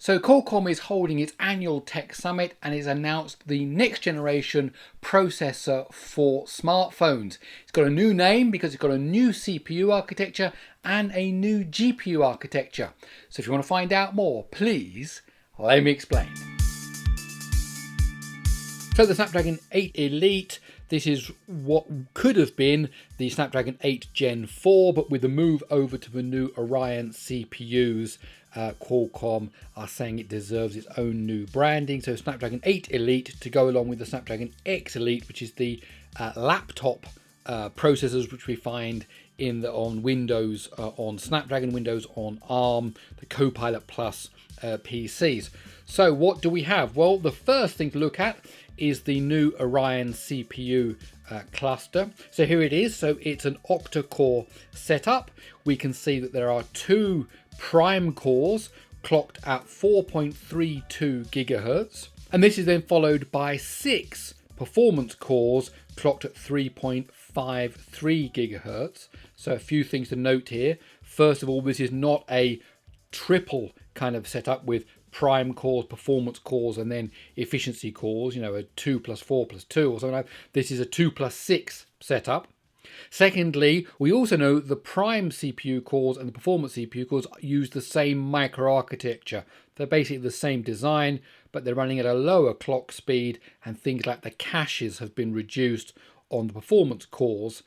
So Qualcomm is holding its annual tech summit and has announced the next generation processor for smartphones. It's got a new name because it's got a new CPU architecture and a new GPU architecture. So if you want to find out more, please let me explain. So the Snapdragon 8 Elite, this is what could have been the Snapdragon 8 Gen 4, but with the move over to the new Oryon CPUs, Qualcomm are saying it deserves its own new branding. So Snapdragon 8 Elite to go along with the Snapdragon X Elite, which is the laptop processors which we find on Windows, on Snapdragon, Windows on ARM, the Copilot Plus PCs. So what do we have? Well, the first thing to look at is the new Oryon CPU cluster. So here it is. So it's an octa-core setup. We can see that there are two prime cores clocked at 4.32 gigahertz, and this is then followed by 6 performance cores clocked at 3.53 gigahertz. So a few things to note here. First of all, this is not a triple kind of setup with prime cores, performance cores, and then efficiency cores, a 2 plus 4 plus 2 or something like that. This is a 2 plus 6 setup. Secondly, we also know the prime CPU cores and the performance CPU cores use the same microarchitecture. They're basically the same design, but they're running at a lower clock speed, and things like the caches have been reduced on the performance cores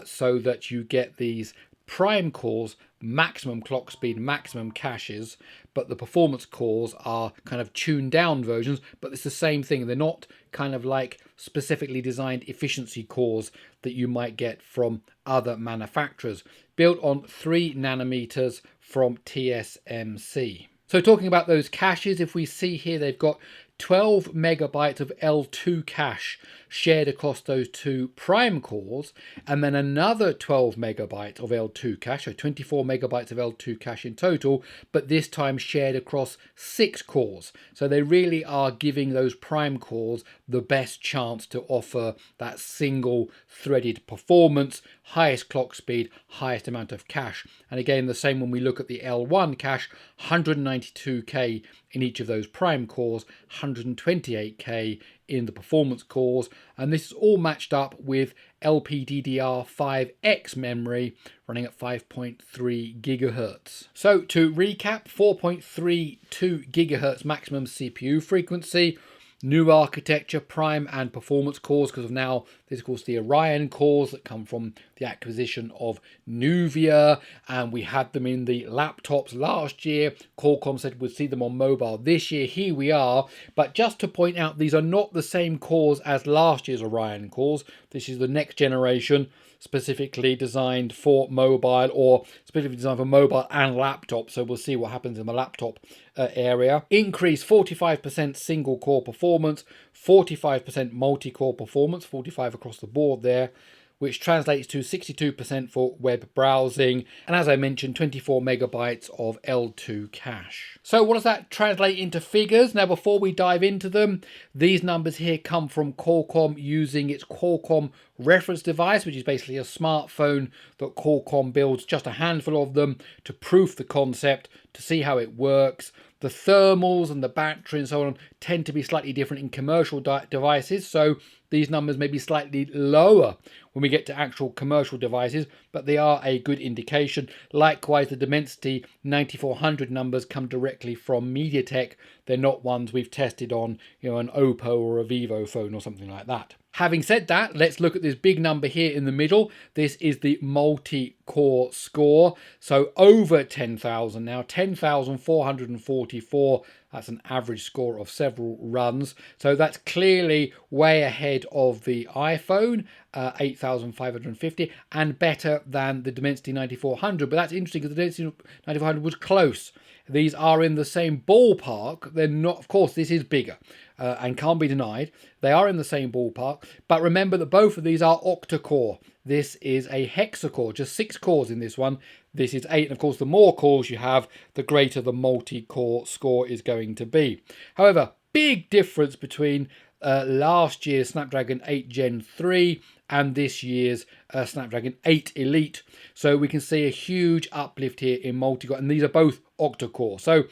so that you get these prime cores, maximum clock speed, maximum caches, but the performance cores are kind of tuned down versions, but it's the same thing. They're not kind of like specifically designed efficiency cores that you might get from other manufacturers. Built on 3 nanometers from TSMC. So talking about those caches, if we see here, they've got 12 megabytes of L2 cache shared across those 2 prime cores, and then another 12 megabytes of L2 cache, so 24 megabytes of L2 cache in total, but this time shared across 6 cores. So they really are giving those prime cores the best chance to offer that single threaded performance, highest clock speed, highest amount of cache. And again, the same when we look at the L1 cache, 192K in each of those prime cores, 128K in the performance cores, and this is all matched up with LPDDR5X memory running at 5.3 gigahertz. So to recap, 4.32 gigahertz maximum CPU frequency, new architecture, prime and performance cores, because of now there's of course the Oryon cores that come from the acquisition of Nuvia, and we had them in the laptops last year. Qualcomm said we'd see them on mobile this year. Here we are. But just to point out, these are not the same cores as last year's Oryon cores. This is the next generation, specifically designed for mobile, or specifically designed for mobile and laptop. So we'll see what happens in the laptop area. Increase 45% single core performance, 45% multi-core performance, 45 across the board there, which translates to 62% for web browsing, and as I mentioned, 24 megabytes of L2 cache. So what does that translate into figures? Now, before we dive into them, these numbers here come from Qualcomm using its Qualcomm reference device, which is basically a smartphone that Qualcomm builds, just a handful of them, to proof the concept, to see how it works. The thermals and the battery and so on tend to be slightly different in commercial devices, so these numbers may be slightly lower when we get to actual commercial devices, but they are a good indication. Likewise, the Dimensity 9400 numbers come directly from MediaTek. They're not ones we've tested on, an Oppo or a Vivo phone or something like that. Having said that, let's look at this big number here in the middle. This is the multi-core score. So over 10,000 now, 10,444. That's an average score of several runs. So that's clearly way ahead of the iPhone, 8,550, and better than the Dimensity 9400. But that's interesting because the Dimensity 9400 was close. These are in the same ballpark. They're not, of course, this is bigger and can't be denied. They are in the same ballpark. But remember that both of these are octa-core. This is a hexacore, just 6 cores in this one. This is 8. And of course, the more cores you have, the greater the multi-core score is going to be. However, big difference between last year's Snapdragon 8 Gen 3 and this year's Snapdragon 8 Elite. So we can see a huge uplift here in multi-core, and these are both octa-core. So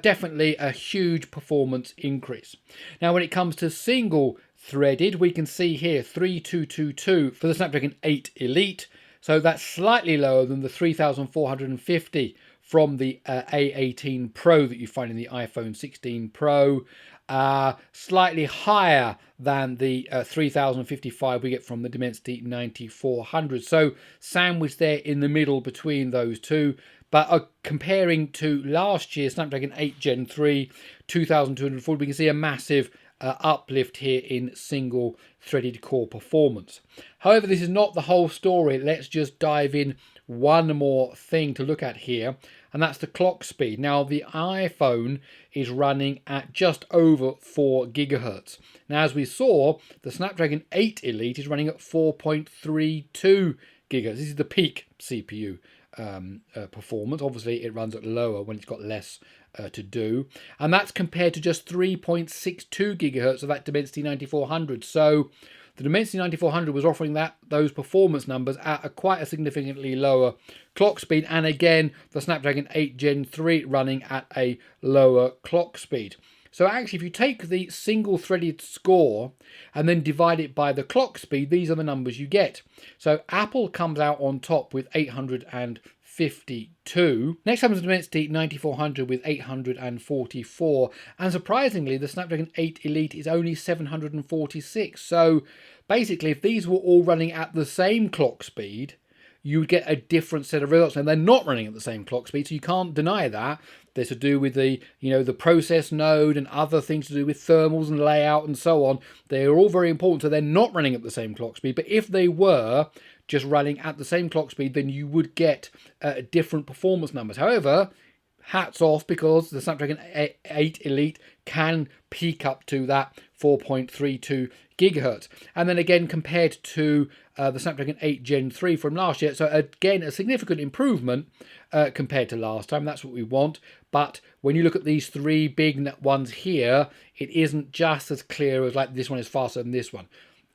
definitely a huge performance increase. Now, when it comes to single threaded, we can see here 3222 for the Snapdragon 8 Elite. So that's slightly lower than the 3450 from the A18 Pro that you find in the iPhone 16 Pro. Slightly higher than the 3055 we get from the Dimensity 9400. So sandwiched there in the middle between those two. But comparing to last year's Snapdragon 8 Gen 3 2240, we can see a massive uplift here in single threaded core performance. However, this is not the whole story. Let's just dive in one more thing to look at here, and that's the clock speed. Now, the iPhone is running at just over 4 gigahertz. Now, as we saw, the Snapdragon 8 Elite is running at 4.32 gigahertz. This is the peak CPU performance. Obviously, it runs at lower when it's got less to do, and that's compared to just 3.62 gigahertz of that Dimensity 9400. So the Dimensity 9400 was offering those performance numbers at quite a significantly lower clock speed, and again the Snapdragon 8 Gen 3 running at a lower clock speed. So actually, if you take the single threaded score and then divide it by the clock speed, these are the numbers you get. So Apple comes out on top with 852. Next comes the Dimensity 9400 with 844. And surprisingly, the Snapdragon 8 Elite is only 746. So basically, if these were all running at the same clock speed, you would get a different set of results, and they're not running at the same clock speed, so you can't deny that. They're to do with the, the process node and other things to do with thermals and layout and so on. They're all very important, so they're not running at the same clock speed. But if they were just running at the same clock speed, then you would get different performance numbers. However, hats off, because the Snapdragon 8 Elite can peak up to that 4.32 gigahertz. And then again, compared to the Snapdragon 8 Gen 3 from last year, so again, a significant improvement compared to last time. That's what we want. But when you look at these three big ones here, it isn't just as clear as like this one is faster than this one.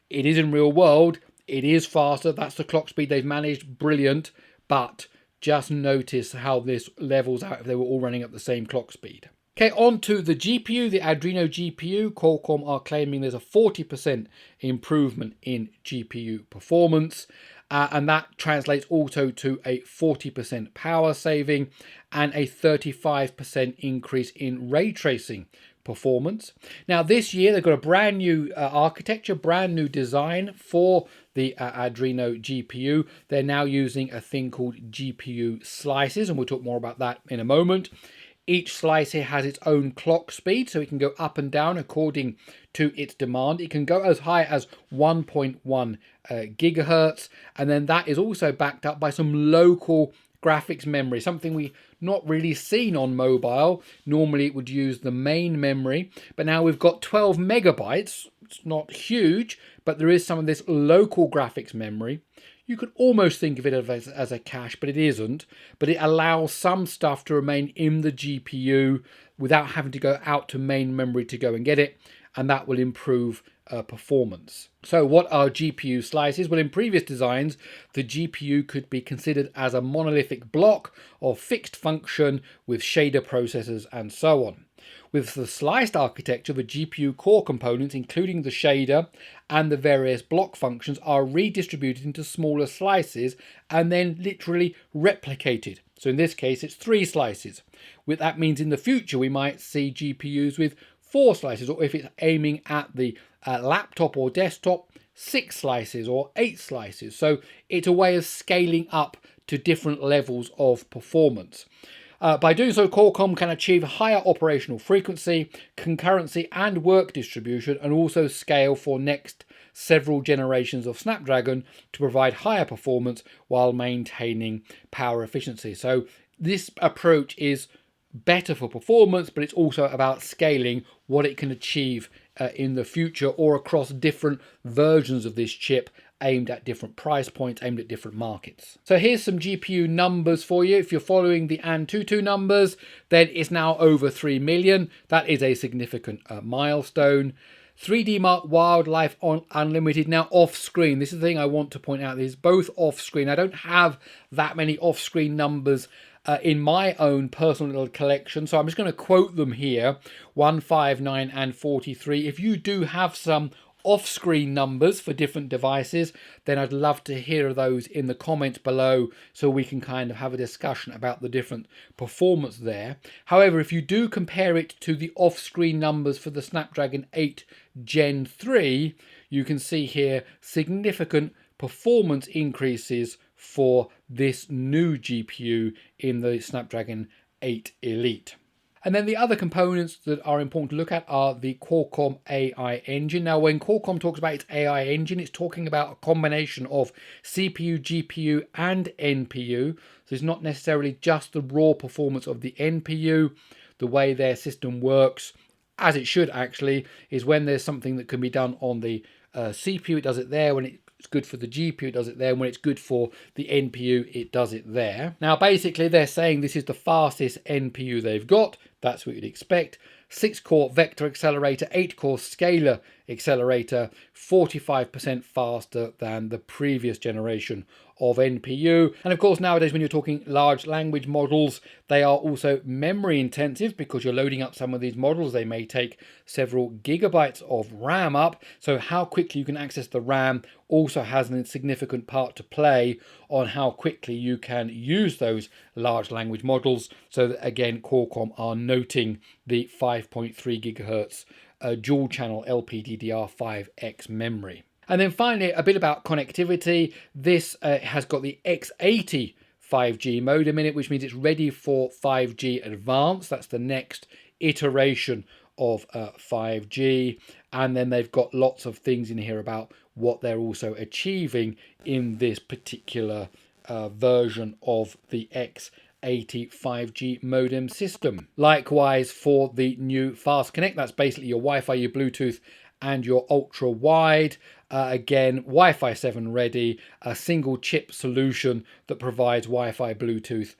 It is in real world, it is faster. That's the clock speed they've managed. Brilliant. But just notice how this levels out if they were all running at the same clock speed. Okay, on to the GPU, the Adreno GPU. Qualcomm are claiming there's a 40% improvement in GPU performance, and that translates also to a 40% power saving and a 35% increase in ray tracing performance. Now, this year they've got a brand new architecture, brand new design for the Adreno GPU. They're now using a thing called GPU slices, and we'll talk more about that in a moment. Each slice here has its own clock speed, so it can go up and down according to its demand. It can go as high as 1.1 gigahertz, and then that is also backed up by some local graphics memory, something we not really seen on mobile. Normally it would use the main memory, but now we've got 12 megabytes. It's not huge, but there is some of this local graphics memory. You could almost think of it as a cache, but it isn't. But it allows some stuff to remain in the GPU without having to go out to main memory to go and get it, and that will improve performance. So what are GPU slices? Well, in previous designs, the GPU could be considered as a monolithic block of fixed function with shader processors and so on. With the sliced architecture, the GPU core components, including the shader and the various block functions, are redistributed into smaller slices and then literally replicated. So in this case, it's 3 slices. That means in the future, we might see GPUs with 4 slices, or if it's aiming at the laptop or desktop, 6 slices or 8 slices. So it's a way of scaling up to different levels of performance. By doing so, Qualcomm can achieve higher operational frequency, concurrency and work distribution, and also scale for next several generations of Snapdragon to provide higher performance while maintaining power efficiency. So this approach is better for performance, but it's also about scaling what it can achieve in the future or across different versions of this chip aimed at different price points, aimed at different markets. So here's some GPU numbers for you. If you're following the Antutu numbers, then it's now over 3 million. That is a significant milestone. 3D Mark Wildlife on Unlimited, now off-screen. This is the thing I want to point out. This is both off-screen. I don't have that many off-screen numbers in my own personal little collection. So I'm just going to quote them here, 159 and 43. If you do have some off-screen numbers for different devices, then I'd love to hear those in the comments below so we can kind of have a discussion about the different performance there. However, if you do compare it to the off-screen numbers for the Snapdragon 8 Gen 3, you can see here significant performance increases for this new GPU in the Snapdragon 8 Elite. And then the other components that are important to look at are the Qualcomm AI engine. Now, when Qualcomm talks about its AI engine, it's talking about a combination of CPU, GPU, and NPU. So it's not necessarily just the raw performance of the NPU. The way their system works, as it should actually, is when there's something that can be done on the CPU, it does it there. When it's good for the GPU, it does it there. And when it's good for the NPU, it does it there. Now, basically, they're saying this is the fastest NPU they've got. That's what you'd expect. 6-core vector accelerator, 8-core scalar accelerator, 45% faster than the previous generation of NPU. And of course, nowadays, when you're talking large language models, they are also memory intensive because you're loading up some of these models. They may take several gigabytes of RAM up. So how quickly you can access the RAM also has a significant part to play on how quickly you can use those large language models. So that, again, Qualcomm are noting the 5.3 gigahertz dual channel LPDDR5X memory. And then finally, a bit about connectivity. This has got the X80 5G modem in it, which means it's ready for 5G Advanced. That's the next iteration of 5G. And then they've got lots of things in here about what they're also achieving in this particular version of the X80 5G modem system. Likewise for the new Fast Connect, that's basically your Wi-Fi, your Bluetooth, and your ultra wide. Again, Wi-Fi 7 ready, a single chip solution that provides Wi-Fi, Bluetooth,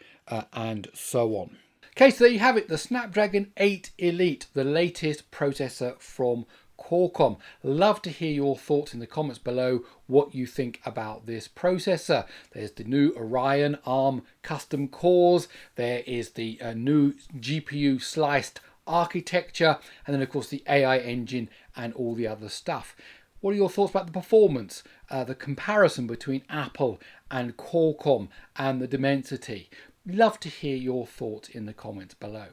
and so on. Okay, so there you have it, the Snapdragon 8 Elite, the latest processor from Qualcomm. Love to hear your thoughts in the comments below, what you think about this processor. There's the new Oryon ARM custom cores. There is the new GPU sliced architecture, and then of course the AI engine and all the other stuff. What are your thoughts about the performance, the comparison between Apple and Qualcomm, and the Dimensity? Love to hear your thoughts in the comments below.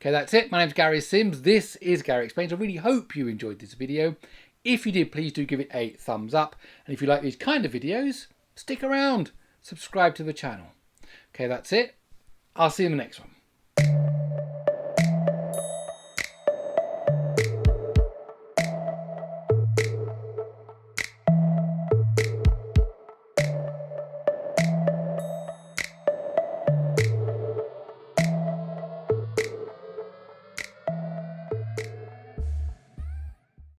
Okay, that's it. My name's Gary Sims. This is Gary Explains. I really hope you enjoyed this video. If you did, please do give it a thumbs up. And if you like these kind of videos, stick around. Subscribe to the channel. Okay, that's it. I'll see you in the next one.